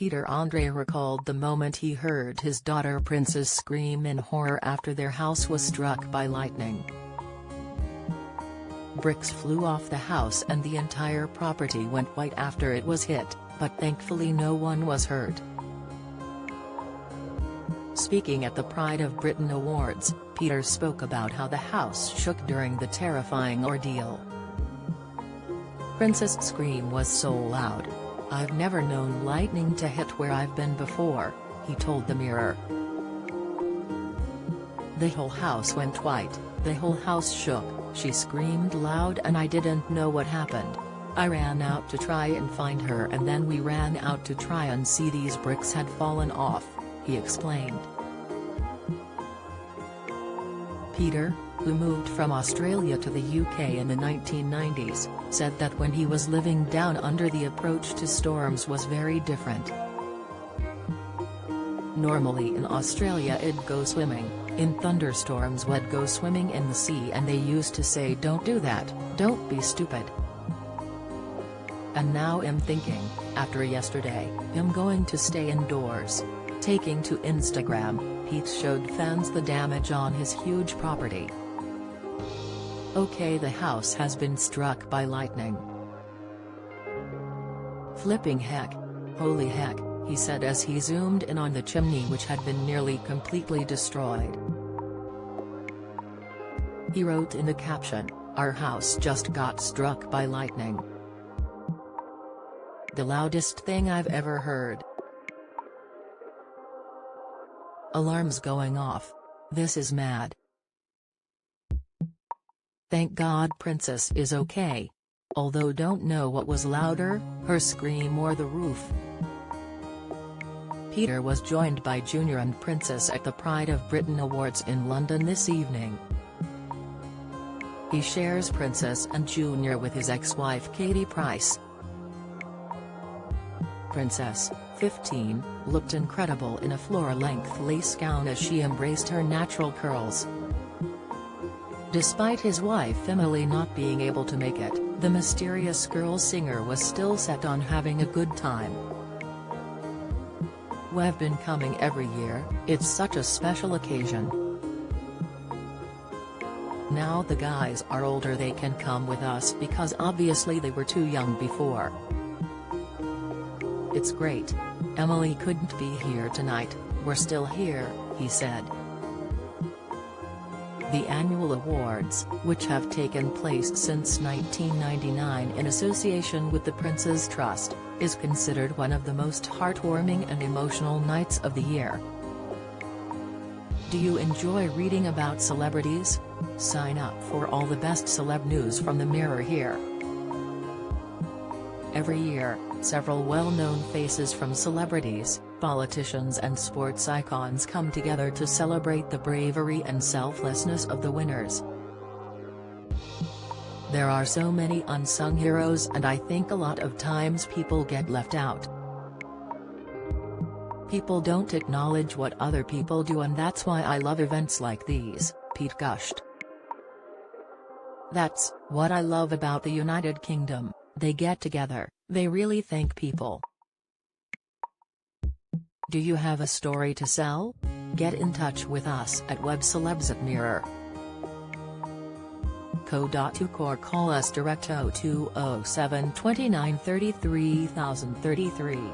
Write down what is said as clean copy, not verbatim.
Peter Andre recalled the moment he heard his daughter Princess scream in horror after their house was struck by lightning. Bricks flew off the house and the entire property went white after it was hit, but thankfully no one was hurt. Speaking at the Pride of Britain Awards, Peter spoke about how the house shook during the terrifying ordeal. "Princess' scream was so loud. I've never known lightning to hit where I've been before," he told the Mirror. "The whole house went white, the whole house shook, she screamed loud and I didn't know what happened. I ran out to try and find her and then we ran out to try and see these bricks had fallen off," he explained. Peter, who moved from Australia to the UK in the 1990s, said that when he was living down under the approach to storms was very different. "Normally in Australia I'd go swimming, in thunderstorms we'd go swimming in the sea and they used to say don't do that, don't be stupid. And now I'm thinking, after yesterday, I'm going to stay indoors." Taking to Instagram, Pete showed fans the damage on his huge property. "Okay, the house has been struck by lightning. Flipping heck. Holy heck," he said as he zoomed in on the chimney which had been nearly completely destroyed. He wrote in the caption, "Our house just got struck by lightning. The loudest thing I've ever heard. Alarms going off. This is mad. Thank God Princess is okay. Although don't know what was louder, her scream or the roof." Peter was joined by Junior and Princess at the Pride of Britain Awards in London this evening. He shares Princess and Junior with his ex-wife Katie Price. Princess, 15, looked incredible in a floor-length lace gown as she embraced her natural curls. Despite his wife Emily not being able to make it, the mysterious girl singer was still set on having a good time. "We've been coming every year, it's such a special occasion. Now the guys are older, they can come with us because obviously they were too young before. It's great. Emily couldn't be here tonight, we're still here," he said. The annual awards, which have taken place since 1999 in association with the Prince's Trust, is considered one of the most heartwarming and emotional nights of the year. Do you enjoy reading about celebrities? Sign up for all the best celeb news from the Mirror here. Every year, several well-known faces from celebrities, politicians and sports icons come together to celebrate the bravery and selflessness of the winners. There are so many unsung heroes and I think a lot of times people get left out. People don't acknowledge what other people do and that's why I love events like these," Pete gushed. "That's what I love about the United Kingdom, they get together, they really thank people. Do you have a story to sell? Get in touch with us at webcelebs@mirror.co.uk or call us direct 0207 29 33 033.